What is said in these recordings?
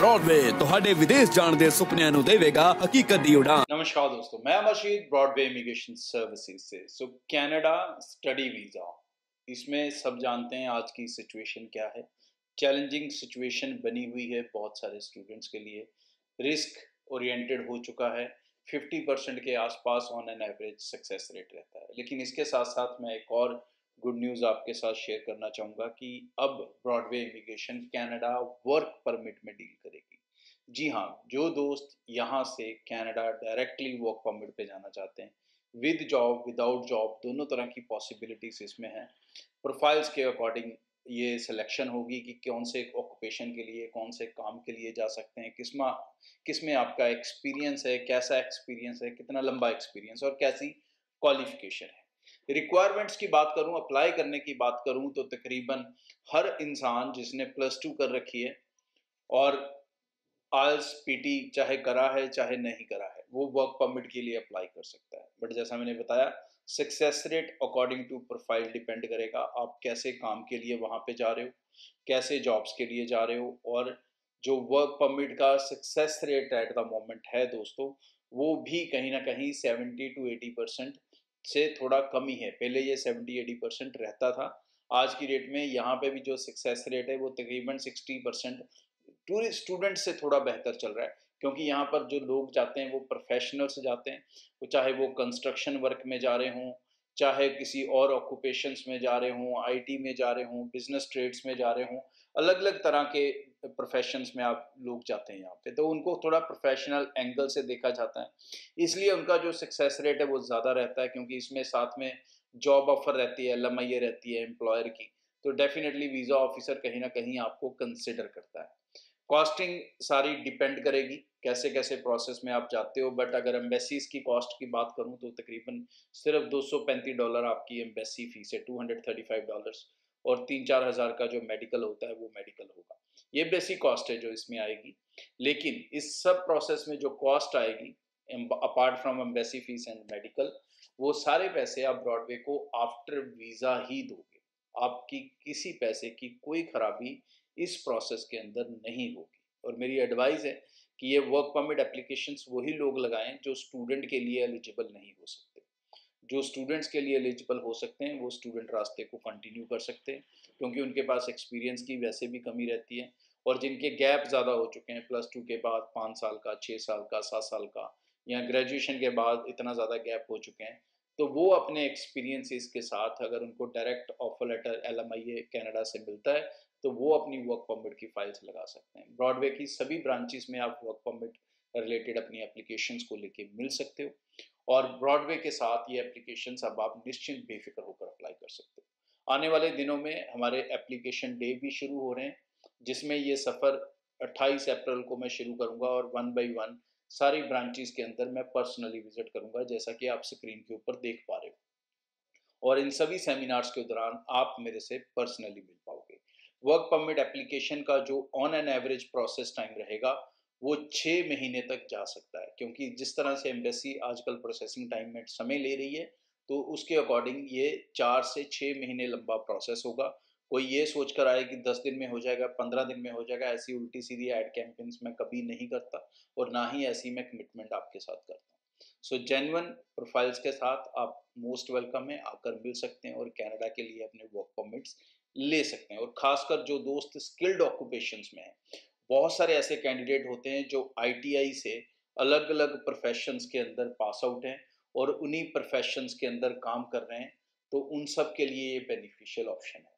Broadway ਤੁਹਾਡੇ ਵਿਦੇਸ਼ ਜਾਣ ਦੇ ਸੁਪਨਿਆਂ ਨੂੰ ਦੇਵੇਗਾ ਹਕੀਕਤ ਦੀ ਉਡਾਨ। नमस्कार दोस्तों, मैं मशीद ब्रॉडवे इमिग्रेशन सर्विसेज से। कनाडा स्टडी वीज़ा, इसमें सब जानते हैं आज की सिचुएशन क्या है। चैलेंजिंग सिचुएशन बनी हुई है बहुत सारे स्टूडेंट्स के लिए। रिस्क ओरिएंटेड हो चुका है। 50% के आसपास on an average success rate रहता है। लेकिन इसके साथ साथ मैं एक और गुड न्यूज़ आपके साथ शेयर करना चाहूँगा कि अब Broadway immigration Canada work permit में डील करेगी। जी हाँ, जो दोस्त यहाँ से कनाडा डायरेक्टली वर्क परमिट पे जाना चाहते हैं, विद जॉब विदाउट जॉब दोनों तरह की पॉसिबिलिटीज इसमें हैं। प्रोफाइल्स के अकॉर्डिंग ये सिलेक्शन होगी कि कौन से ऑक्यूपेशन के लिए, कौन से काम के लिए जा सकते हैं, किसमें आपका एक्सपीरियंस है, कैसा एक्सपीरियंस है, कितना लंबा एक्सपीरियंस और कैसी क्वालिफिकेशन है। रिक्वायरमेंट्स की बात करूं, अप्लाई करने की बात करूं तो तकरीबन हर इंसान जिसने +2 कर रखी है और आइल्स पीटी चाहे करा है चाहे नहीं करा है, वो वर्क परमिट के लिए अप्लाई कर सकता है। बट जैसा मैंने बताया, success rate according to profile depend करेगा। आप कैसे काम के लिए वहाँ पे जा रहे हो, कैसे जॉब्स के लिए जा रहे हो, और जो वर्क परमिट का success rate at the moment है दोस्तों, वो भी कहीं ना कहीं 70 to 80% से थोड़ा कम ही है। पहले ये 70-80% रहता था। आज की डेट में यहाँ पे भी जो सक्सेस रेट है वो तकरीबन 60% टूरिस्ट स्टूडेंट से थोड़ा बेहतर चल रहा है, क्योंकि यहाँ पर जो लोग जाते हैं वो प्रोफेशनल से जाते हैं। वो चाहे वो कंस्ट्रक्शन वर्क में जा रहे हों, चाहे किसी और ऑक्यूपेशंस में जा रहे हों, आईटी में जा रहे हों, बिजनेस ट्रेड्स में जा रहे हों, अलग अलग तरह के प्रोफेशंस में आप लोग जाते हैं यहाँ पे, तो उनको थोड़ा प्रोफेशनल एंगल से देखा जाता है। इसलिए उनका जो सक्सेस रेट है वो ज़्यादा रहता है, क्योंकि इसमें साथ में जॉब ऑफर रहती है, LMIA रहती है एम्प्लॉयर की, तो डेफिनेटली वीज़ा ऑफिसर कहीं ना कहीं आपको कंसिडर करता है। कॉस्टिंग सारी डिपेंड करेगी कैसे कैसे प्रोसेस में आप जाते हो। बट अगर एम्बेसीज की कॉस्ट की बात करूं तो तकरीबन सिर्फ $235 आपकी एम्बेसी फीस है, $235, और 3-4 हज़ार का जो मेडिकल होता है वो मेडिकल होगा। ये बेसिक कॉस्ट है जो इसमें आएगी। लेकिन इस सब प्रोसेस में जो कॉस्ट आएगी apart from embassy fees and medical, वो सारे पैसे आप ब्रॉडवे को आफ्टर वीज़ा ही दोगे। आपकी किसी पैसे की कोई खराबी इस प्रोसेस के अंदर नहीं होगी। और मेरी एडवाइस है कि ये वर्क परमिट एप्लीकेशंस वही लोग लगाएं जो स्टूडेंट के लिए एलिजिबल नहीं हो सकते। जो स्टूडेंट्स के लिए एलिजिबल हो सकते हैं वो स्टूडेंट रास्ते को कंटिन्यू कर सकते हैं, क्योंकि उनके पास एक्सपीरियंस की वैसे भी कमी रहती है। और जिनके गैप ज़्यादा हो चुके हैं, +2 के बाद 5 साल का, 6 साल का, 7 साल का, या ग्रेजुएशन के बाद इतना ज़्यादा गैप हो चुके हैं, तो वो अपने एक्सपीरियंसेस के साथ अगर उनको direct offer letter LMIA Canada से मिलता है तो वो अपनी वर्क परमिट की फाइल्स लगा सकते हैं। ब्रॉडवे की सभी ब्रांचेस में आप वर्क परमिट रिलेटेड अपनी एप्लीकेशंस को लेके मिल सकते हो, और ब्रॉडवे के साथ ये एप्लीकेशंस अब आप निश्चिंत बेफिक्र होकर अप्लाई कर सकते हो। आने वाले दिनों में हमारे एप्लीकेशन डे भी शुरू हो रहे हैं, जिसमें ये सफ़र 28 अप्रैल को मैं शुरू करूँगा, और 1 by 1 सारी ब्रांचेस के अंदर मैं पर्सनली विजिट करूँगा, जैसा कि आप स्क्रीन के ऊपर देख पा रहे हो। और इन सभी सेमिनार्स के दौरान आप मेरे से पर्सनली मिल पाओगे। वर्क परमिट एप्लीकेशन का जो on an average process time रहेगा वो 6 महीने तक जा सकता है, क्योंकि जिस तरह से एम्बेसी आजकल प्रोसेसिंग टाइम में समय ले रही है, तो उसके अकॉर्डिंग ये 4 से 6 महीने लंबा प्रोसेस होगा। कोई ये सोच कर आए कि 10 दिन में हो जाएगा, 15 दिन में हो जाएगा, ऐसी उल्टी सीधी एड कैंपेन्स मैं कभी नहीं करता, और ना ही ऐसी मैं कमिटमेंट आपके साथ करता हूँ। सो जेन्युइन प्रोफाइल्स के साथ आप मोस्ट वेलकम है, आकर मिल सकते हैं और कनाडा के लिए अपने वर्क परमिट्स ले सकते हैं। और खासकर जो दोस्त स्किल्ड ऑक्यूपेशंस में हैं, बहुत सारे ऐसे कैंडिडेट होते हैं जो ITI से अलग अलग प्रोफेशंस के अंदर पास आउट हैं और उन्हीं प्रोफेशंस के अंदर काम कर रहे हैं, तो उन सब के लिए ये बेनिफिशियल ऑप्शन है।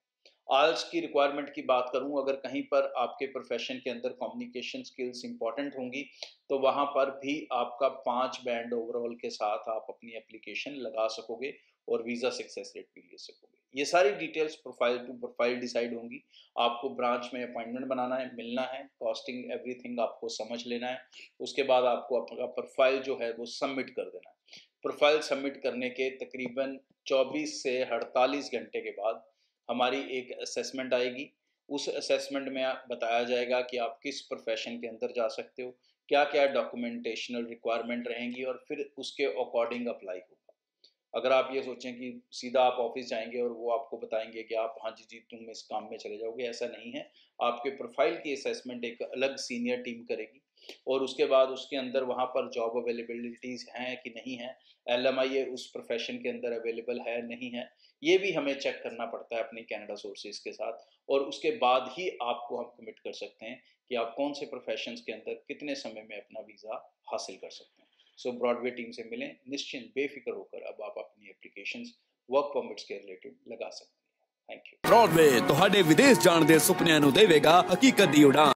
आइल्स की रिक्वायरमेंट की बात करूं, अगर कहीं पर आपके प्रोफेशन के अंदर कम्युनिकेशन स्किल्स इंपॉर्टेंट होंगी, तो वहां पर भी आपका 5 बैंड ओवरऑल के साथ आप अपनी एप्लीकेशन लगा सकोगे और वीज़ा सक्सेस रेट भी ले सकोगे। ये सारी details profile to profile decide होंगी। आपको ब्रांच में अपॉइंटमेंट बनाना है, मिलना है, कॉस्टिंग एवरीथिंग आपको समझ लेना है। उसके बाद आपको अपना प्रोफाइल जो है वो सबमिट कर देना है। प्रोफाइल सबमिट करने के तकरीबन 24 से 48 घंटे के बाद हमारी एक असेसमेंट आएगी। उस असेसमेंट में बताया जाएगा कि आप किस प्रोफेशन के अंदर जा सकते हो, क्या क्या डॉक्यूमेंटेशनल रिक्वायरमेंट रहेंगी, और फिर उसके अकॉर्डिंग अप्लाई होगा। अगर आप ये सोचें कि सीधा आप ऑफिस जाएंगे और वो आपको बताएंगे कि आप हाँ जी जी तुम इस काम में चले जाओगे, ऐसा नहीं है। आपके प्रोफाइल की असेसमेंट एक अलग सीनियर टीम करेगी और उसके बाद उसके अंदर वहाँ पर जॉब अवेलेबिलिटीज़ हैं कि नहीं है, एलएमआईए उस प्रोफेशन के अंदर अवेलेबल है नहीं है, ये भी हमें चेक करना पड़ता है अपनी कनाडा सोर्सेज के साथ। और उसके बाद ही आपको हम कमिट कर सकते हैं कि आप कौन से प्रोफेशंस के अंदर कितने समय में अपना वीज़ा हासिल कर सकते हैं। सो ब्रॉडवे टीम से मिलें, निश्चिंत बेफिक्र होकर अब आप अपनी एप्लीकेशंस वर्क परमिट्स के रिलेटेड लगा सकते हैं। Thank you. ब्रॉडवे ਤੁਹਾਡੇ ਵਿਦੇਸ਼ ਜਾਣ ਦੇ ਸੁਪਨਿਆਂ ਨੂੰ ਦੇਵੇਗਾ ਹਕੀਕਤ ਦੀ ਉਡਾਨ।